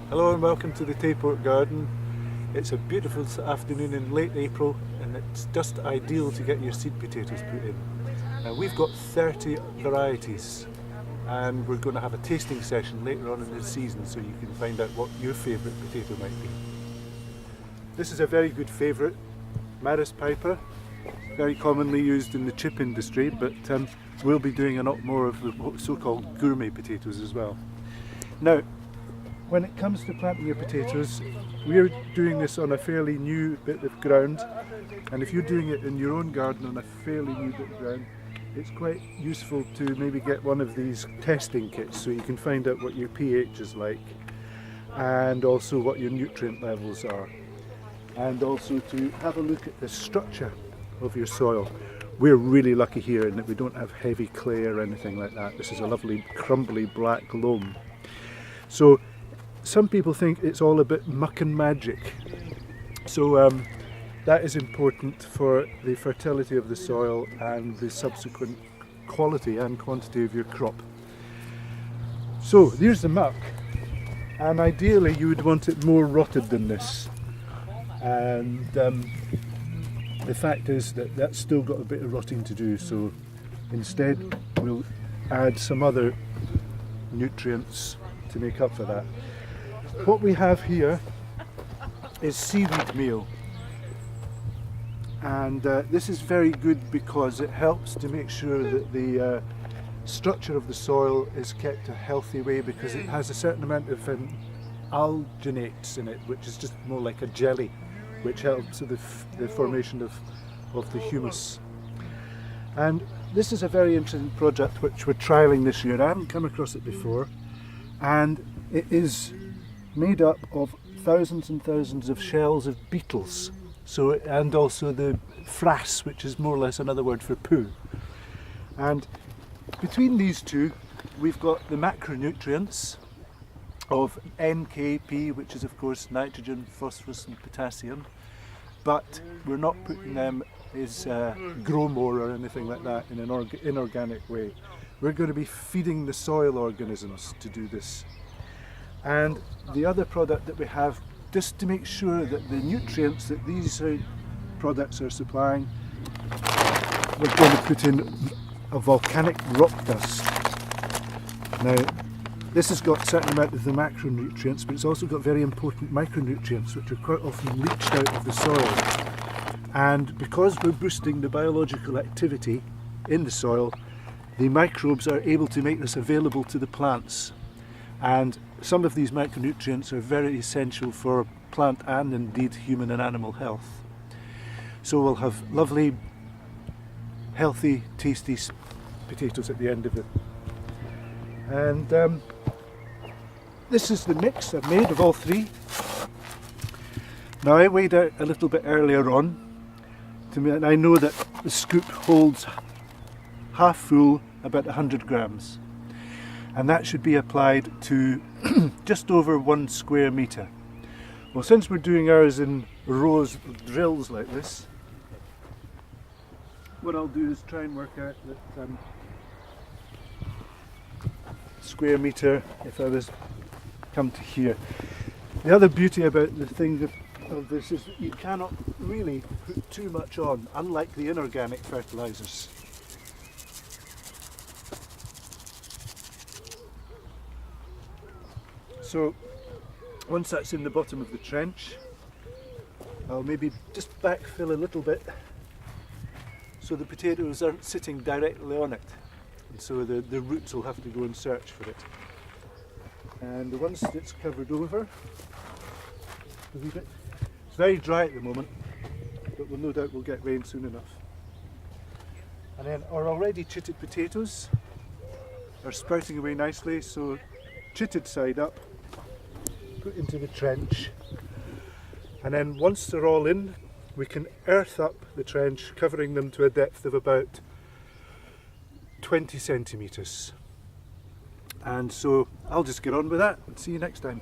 Hello and welcome to the Tayport Garden. It's a beautiful afternoon in late April and it's just ideal to get your seed potatoes put in. We've got 30 varieties and we're going to have a tasting session later on in the season so you can find out what your favourite potato might be. This is a very good favourite, Maris piper, very commonly used in the chip industry, but we'll be doing a lot more of the so-called gourmet potatoes as well. Now, when it comes to planting your potatoes, we're doing this on a fairly new bit of ground, and if you're doing it in your own garden on a fairly new bit of ground, it's quite useful to maybe get one of these testing kits so you can find out what your pH is like and also what your nutrient levels are, and also to have a look at the structure of your soil. We're really lucky here in that we don't have heavy clay or anything like that. This is a lovely crumbly black loam. So some people think it's all a bit muck and magic, so that is important for the fertility of the soil and the subsequent quality and quantity of your crop. So here's the muck, and ideally you would want it more rotted than this, and the fact is that that's still got a bit of rotting to do, so instead we'll add some other nutrients to make up for that. What we have here is seaweed meal, and this is very good because it helps to make sure that the structure of the soil is kept a healthy way, because it has a certain amount of alginates in it, which is just more like a jelly, which helps with the formation of the humus. And this is a very interesting project which we're trialling this year. I haven't come across it before, and it is made up of thousands and thousands of shells of beetles, and also the frass, which is more or less another word for poo. And between these two we've got the macronutrients of NKP, which is of course nitrogen, phosphorus and potassium, but we're not putting them as grow more or anything like that in an inorganic way. We're going to be feeding the soil organisms to do this. And the other product that we have, just to make sure that the nutrients that these products are supplying, we're going to put in a volcanic rock dust. Now, this has got a certain amount of the macronutrients, but it's also got very important micronutrients which are quite often leached out of the soil. And because we're boosting the biological activity in the soil, the microbes are able to make this available to the plants. And some of these micronutrients are very essential for plant and indeed human and animal health. So we'll have lovely, healthy, tasty potatoes at the end of it. And this is the mix I've made of all three. Now, I weighed out a little bit earlier on, and I know that the scoop holds half full about 100 grams. And that should be applied to just over 1 square metre. Well, since we're doing ours in rows of drills like this, what I'll do is try and work out that square metre, if I was come to here. The other beauty about the thing of this is that you cannot really put too much on, unlike the inorganic fertilisers. So once that's in the bottom of the trench, I'll maybe just backfill a little bit so the potatoes aren't sitting directly on it, and so the roots will have to go and search for it. And once it's covered over a wee bit, it's very dry at the moment, but we'll no doubt we'll get rain soon enough. And then our already chitted potatoes are sprouting away nicely, so chitted side up, put into the trench, and then once they're all in, we can earth up the trench, covering them to a depth of about 20 centimetres. And so I'll just get on with that and see you next time.